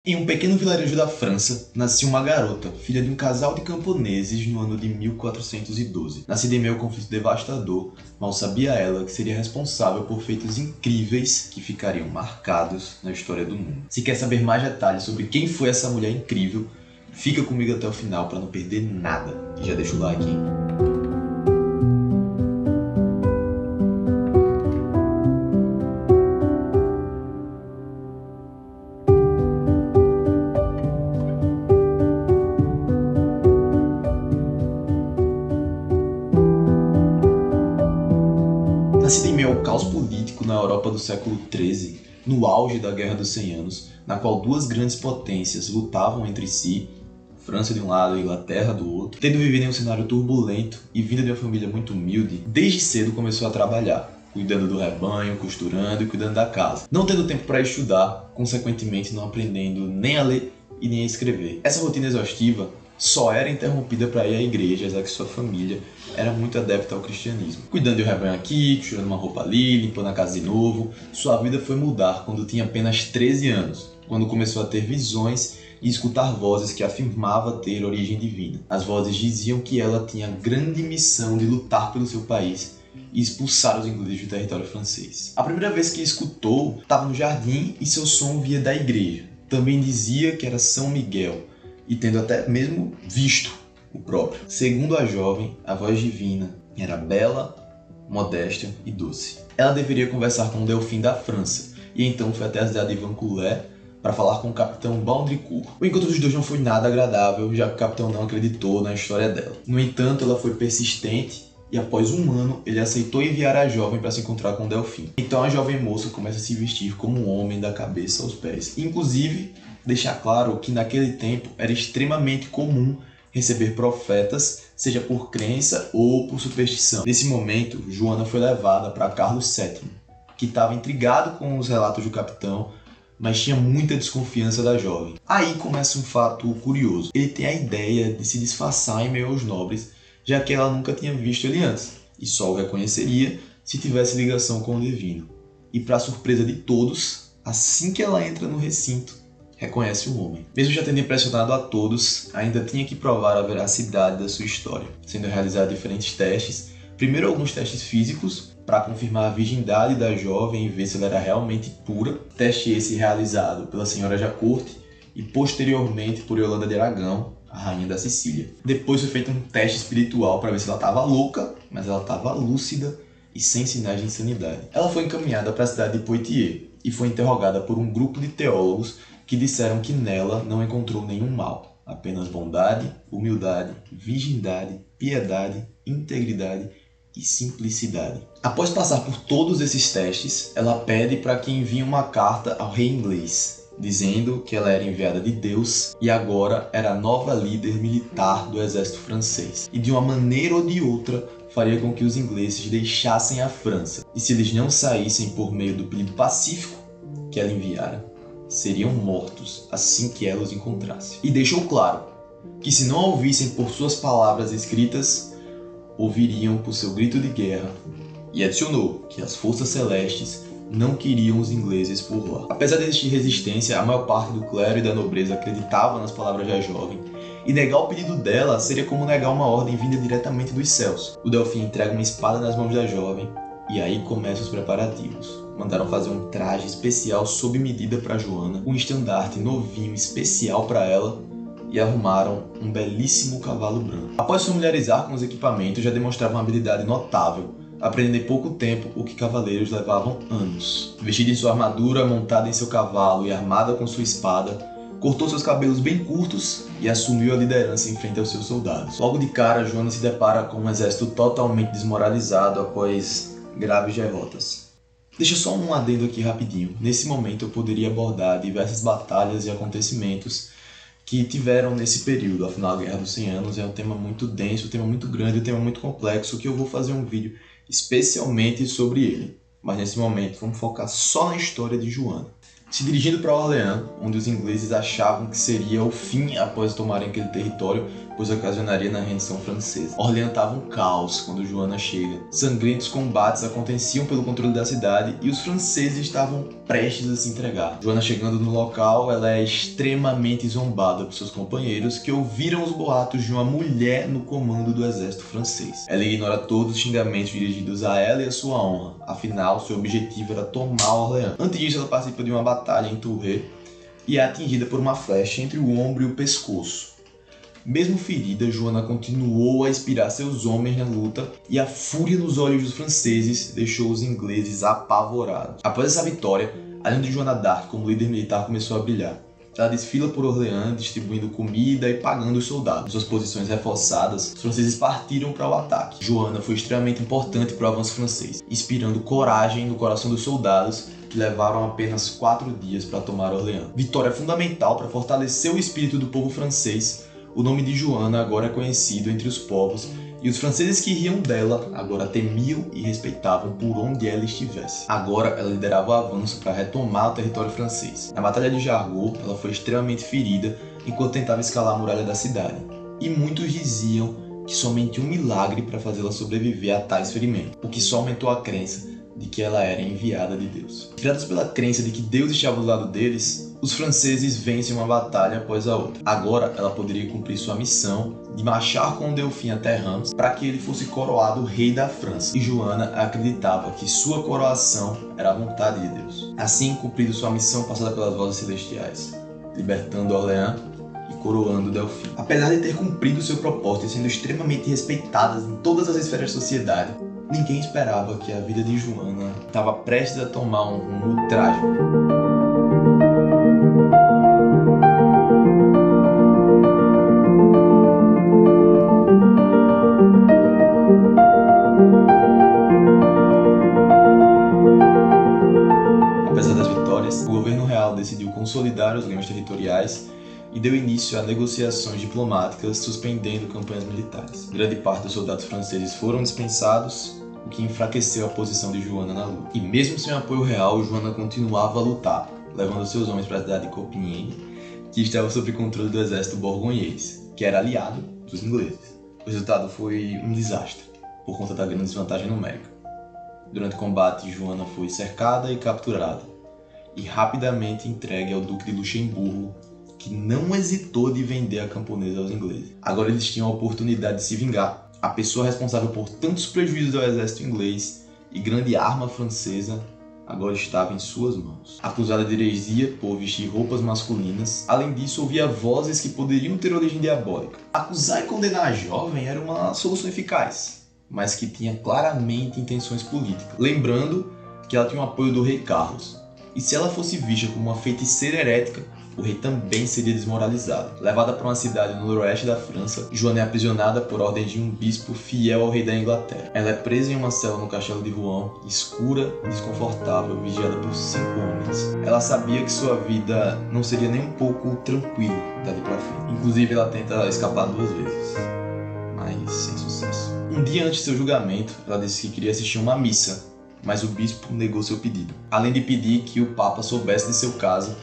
Em um pequeno vilarejo da França, nascia uma garota, filha de um casal de camponeses no ano de 1412. Nascida em meio ao conflito devastador, mal sabia ela que seria responsável por feitos incríveis que ficariam marcados na história do mundo. Se quer saber mais detalhes sobre quem foi essa mulher incrível, fica comigo até o final para não perder nada. E já deixa o like, hein? Nascida em meio ao caos político na Europa do século XIII, no auge da Guerra dos 100 Anos, na qual duas grandes potências lutavam entre si, França de um lado e Inglaterra do outro, tendo vivido em um cenário turbulento e vinda de uma família muito humilde, desde cedo começou a trabalhar, cuidando do rebanho, costurando e cuidando da casa. Não tendo tempo para estudar, consequentemente não aprendendo nem a ler e nem a escrever. Essa rotina exaustiva só era interrompida para ir à igreja, já que sua família era muito adepta ao cristianismo. Cuidando de um rebanho aqui, costurando uma roupa ali, limpando a casa de novo, sua vida foi mudar quando tinha apenas 13 anos, quando começou a ter visões e escutar vozes que afirmava ter origem divina. As vozes diziam que ela tinha a grande missão de lutar pelo seu país e expulsar os ingleses do território francês. A primeira vez que escutou estava no jardim e seu som vinha da igreja. Também dizia que era São Miguel, e tendo até mesmo visto o próprio. Segundo a jovem, a voz divina era bela, modesta e doce. Ela deveria conversar com o Delfim da França, e então foi até a cidade de Vaucouleurs para falar com o capitão Baudricourt. O encontro dos dois não foi nada agradável, já que o capitão não acreditou na história dela. No entanto, ela foi persistente e após um ano ele aceitou enviar a jovem para se encontrar com o Delfim. Então a jovem moça começa a se vestir como um homem da cabeça aos pés. Inclusive, deixar claro que naquele tempo era extremamente comum receber profetas, seja por crença ou por superstição. Nesse momento, Joana foi levada para Carlos VII, que estava intrigado com os relatos do capitão, mas tinha muita desconfiança da jovem. Aí começa um fato curioso. Ele tem a ideia de se disfarçar em meio aos nobres, já que ela nunca tinha visto ele antes, e só o reconheceria se tivesse ligação com o divino. E para surpresa de todos, assim que ela entra no recinto, reconhece o homem. Mesmo já tendo impressionado a todos, ainda tinha que provar a veracidade da sua história, sendo realizados diferentes testes. Primeiro alguns testes físicos, para confirmar a virgindade da jovem e ver se ela era realmente pura. Teste esse realizado pela senhora Jacourte e posteriormente por Yolanda de Aragão, a rainha da Sicília. Depois foi feito um teste espiritual para ver se ela estava louca, mas ela estava lúcida e sem sinais de insanidade. Ela foi encaminhada para a cidade de Poitiers e foi interrogada por um grupo de teólogos que disseram que nela não encontrou nenhum mal, apenas bondade, humildade, virgindade, piedade, integridade e simplicidade. Após passar por todos esses testes, ela pede para que envie uma carta ao rei inglês, dizendo que ela era enviada de Deus e agora era a nova líder militar do exército francês. E de uma maneira ou de outra, faria com que os ingleses deixassem a França. E se eles não saíssem por meio do pedido pacífico que ela enviara, seriam mortos assim que ela os encontrasse. E deixou claro que se não a ouvissem por suas palavras escritas, ouviriam por seu grito de guerra, e adicionou que as forças celestes não queriam os ingleses por lá. Apesar de existir resistência, a maior parte do clero e da nobreza acreditava nas palavras da jovem, e negar o pedido dela seria como negar uma ordem vinda diretamente dos céus. O Delfim entrega uma espada nas mãos da jovem, e aí começam os preparativos. Mandaram fazer um traje especial sob medida para Joana, um estandarte novinho especial para ela e arrumaram um belíssimo cavalo branco. Após se familiarizar com os equipamentos, já demonstrava uma habilidade notável, aprendendo em pouco tempo o que cavaleiros levavam anos. Vestida em sua armadura, montada em seu cavalo e armada com sua espada, cortou seus cabelos bem curtos e assumiu a liderança em frente aos seus soldados. Logo de cara, Joana se depara com um exército totalmente desmoralizado após graves derrotas. Deixa só um adendo aqui rapidinho. Nesse momento eu poderia abordar diversas batalhas e acontecimentos que tiveram nesse período. Afinal, a Guerra dos 100 Anos é um tema muito denso, um tema muito grande, um tema muito complexo, que eu vou fazer um vídeo especialmente sobre ele. Mas nesse momento vamos focar só na história de Joana. Se dirigindo para Orleans, onde os ingleses achavam que seria o fim após tomarem aquele território, pois ocasionaria na rendição francesa. Orleans estava um caos quando Joana chega. Sangrentos combates aconteciam pelo controle da cidade e os franceses estavam prestes a se entregar. Joana chegando no local, ela é extremamente zombada por seus companheiros que ouviram os boatos de uma mulher no comando do exército francês. Ela ignora todos os xingamentos dirigidos a ela e a sua honra, afinal seu objetivo era tomar Orleans. Antes disso, ela participa de uma batalha em Tourret e é atingida por uma flecha entre o ombro e o pescoço. Mesmo ferida, Joana continuou a inspirar seus homens na luta e a fúria nos olhos dos franceses deixou os ingleses apavorados. Após essa vitória, a lenda de Joana d'Arc como líder militar começou a brilhar. Ela desfila por Orleans, distribuindo comida e pagando os soldados. Em suas posições reforçadas, os franceses partiram para o ataque. Joana foi extremamente importante para o avanço francês, inspirando coragem no coração dos soldados que levaram apenas 4 dias para tomar Orleans. Vitória fundamental para fortalecer o espírito do povo francês. O nome de Joana agora é conhecido entre os povos e os franceses que riam dela agora temiam e respeitavam por onde ela estivesse. Agora ela liderava o avanço para retomar o território francês. Na Batalha de Jargeau, ela foi extremamente ferida enquanto tentava escalar a muralha da cidade. E muitos diziam que somente um milagre para fazê-la sobreviver a tais ferimentos, o que só aumentou a crença de que ela era enviada de Deus. Inspirados pela crença de que Deus estava do lado deles, os franceses vencem uma batalha após a outra. Agora ela poderia cumprir sua missão de marchar com o Delfim até Reims para que ele fosse coroado rei da França. E Joana acreditava que sua coroação era a vontade de Deus. Assim, cumprindo sua missão passada pelas vozes celestiais, libertando Orleans e coroando o Delfim. Apesar de ter cumprido seu propósito e sendo extremamente respeitadas em todas as esferas da sociedade, ninguém esperava que a vida de Joana estava prestes a tomar um rumo trágico. Apesar das vitórias, o governo real decidiu consolidar os ganhos territoriais e deu início a negociações diplomáticas, suspendendo campanhas militares. Grande parte dos soldados franceses foram dispensados, o que enfraqueceu a posição de Joana na luta. E mesmo sem apoio real, Joana continuava a lutar, levando seus homens para a cidade de Compiègne, que estava sob controle do exército borgonhês, que era aliado dos ingleses. O resultado foi um desastre, por conta da grande desvantagem numérica. Durante o combate, Joana foi cercada e capturada, e rapidamente entregue ao Duque de Luxemburgo, que não hesitou de vender a camponesa aos ingleses. Agora eles tinham a oportunidade de se vingar. A pessoa responsável por tantos prejuízos ao exército inglês e grande arma francesa agora estava em suas mãos. Acusada de heresia por vestir roupas masculinas, além disso ouvia vozes que poderiam ter origem diabólica. Acusar e condenar a jovem era uma solução eficaz, mas que tinha claramente intenções políticas. Lembrando que ela tinha o apoio do rei Carlos, e se ela fosse vista como uma feiticeira herética, o rei também seria desmoralizado. Levada para uma cidade no noroeste da França, Joana é aprisionada por ordem de um bispo fiel ao rei da Inglaterra. Ela é presa em uma cela no castelo de Rouen, escura e desconfortável, vigiada por 5 homens. Ela sabia que sua vida não seria nem um pouco tranquila dali para frente. Inclusive, ela tenta escapar 2 vezes, mas sem sucesso. Um dia antes de seu julgamento, ela disse que queria assistir uma missa, mas o bispo negou seu pedido, além de pedir que o Papa soubesse de seu caso,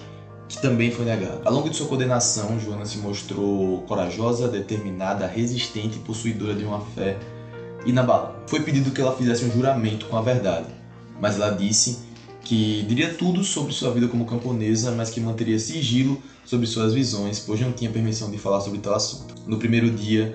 que também foi negado. Ao longo de sua condenação, Joana se mostrou corajosa, determinada, resistente e possuidora de uma fé inabalável. Foi pedido que ela fizesse um juramento com a verdade, mas ela disse que diria tudo sobre sua vida como camponesa, mas que manteria sigilo sobre suas visões, pois não tinha permissão de falar sobre tal assunto. No primeiro dia,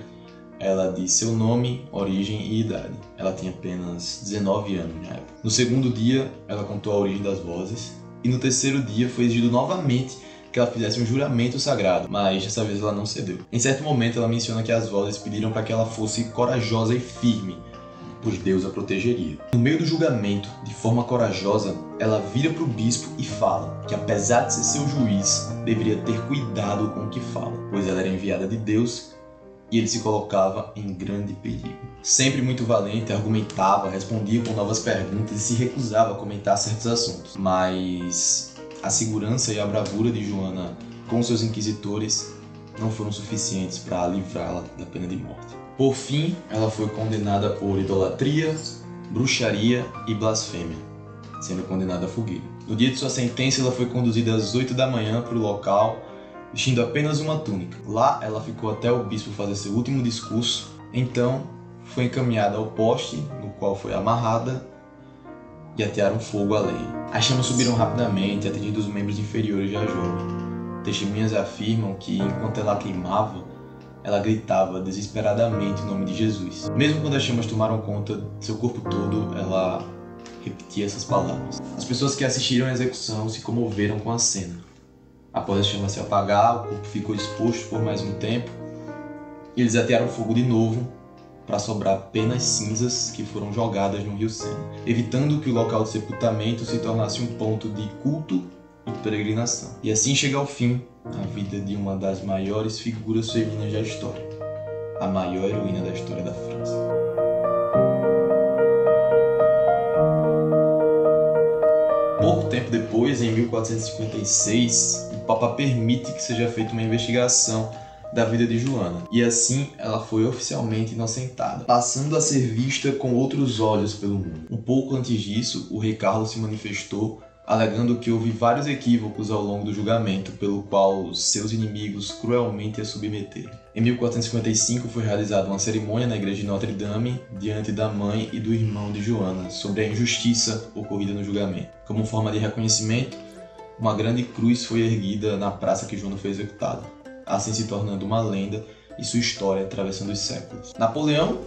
ela disse seu nome, origem e idade. Ela tinha apenas 19 anos na época. No segundo dia, ela contou a origem das vozes. E no terceiro dia foi exigido novamente que ela fizesse um juramento sagrado, mas dessa vez ela não cedeu. Em certo momento ela menciona que as vozes pediram para que ela fosse corajosa e firme, pois Deus a protegeria. No meio do julgamento, de forma corajosa, ela vira para o bispo e fala que apesar de ser seu juiz, deveria ter cuidado com o que fala, pois ela era enviada de Deus e ele se colocava em grande perigo. Sempre muito valente, argumentava, respondia com novas perguntas e se recusava a comentar certos assuntos. Mas a segurança e a bravura de Joana com seus inquisitores não foram suficientes para livrá-la da pena de morte. Por fim, ela foi condenada por idolatria, bruxaria e blasfêmia. sendo condenada à fogueira. No dia de sua sentença, ela foi conduzida às 8 da manhã para o local, vestindo apenas uma túnica. Lá, ela ficou até o bispo fazer seu último discurso. Então, foi encaminhada ao poste, no qual foi amarrada, e atearam fogo à lenha. As chamas subiram rapidamente, atingindo os membros inferiores da jovem. Testemunhas afirmam que, enquanto ela queimava, ela gritava desesperadamente o nome de Jesus. Mesmo quando as chamas tomaram conta de seu corpo todo, ela repetia essas palavras. As pessoas que assistiram à execução se comoveram com a cena. Após a chama se apagar, o corpo ficou exposto por mais um tempo, e eles atearam fogo de novo, para sobrar apenas cinzas que foram jogadas no rio Sena, evitando que o local de sepultamento se tornasse um ponto de culto e peregrinação. E assim chega ao fim a vida de uma das maiores figuras femininas da história, a maior heroína da história da França. Pouco tempo depois, em 1456, o Papa permite que seja feita uma investigação da vida de Joana, e assim ela foi oficialmente inocentada, passando a ser vista com outros olhos pelo mundo. Um pouco antes disso, o rei Carlos se manifestou, alegando que houve vários equívocos ao longo do julgamento, pelo qual seus inimigos cruelmente a submeteram. Em 1455 foi realizada uma cerimônia na igreja de Notre Dame, diante da mãe e do irmão de Joana, sobre a injustiça ocorrida no julgamento. Como forma de reconhecimento, uma grande cruz foi erguida na praça que Joana foi executada, assim se tornando uma lenda e sua história atravessando os séculos. Napoleão,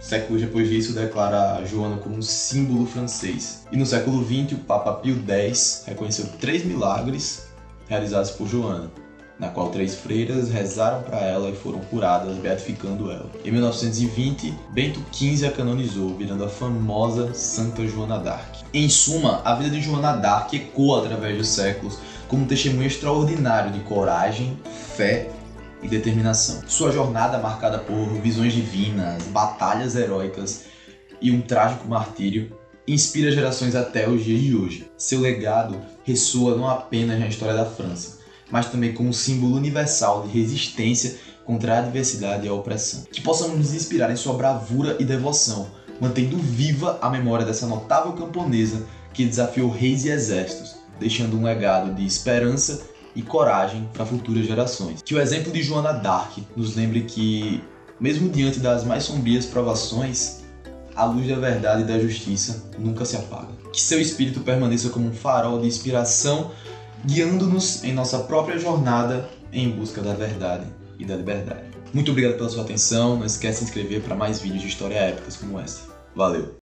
séculos depois disso, declara Joana como um símbolo francês. E no século XX, o Papa Pio X reconheceu 3 milagres realizados por Joana, na qual 3 freiras rezaram para ela e foram curadas, beatificando ela. Em 1920, Bento XV a canonizou, virando a famosa Santa Joana d'Arc. Em suma, a vida de Joana d'Arc ecoa através dos séculos como um testemunho extraordinário de coragem, fé e determinação. Sua jornada, marcada por visões divinas, batalhas heróicas e um trágico martírio, inspira gerações até os dias de hoje. Seu legado ressoa não apenas na história da França, mas também como um símbolo universal de resistência contra a adversidade e a opressão. Que possamos nos inspirar em sua bravura e devoção, mantendo viva a memória dessa notável camponesa que desafiou reis e exércitos, deixando um legado de esperança e coragem para futuras gerações. Que o exemplo de Joana d'Arc nos lembre que, mesmo diante das mais sombrias provações, a luz da verdade e da justiça nunca se apaga. Que seu espírito permaneça como um farol de inspiração, guiando-nos em nossa própria jornada em busca da verdade e da liberdade. Muito obrigado pela sua atenção, não esquece de se inscrever para mais vídeos de história épicas como essa. Valeu!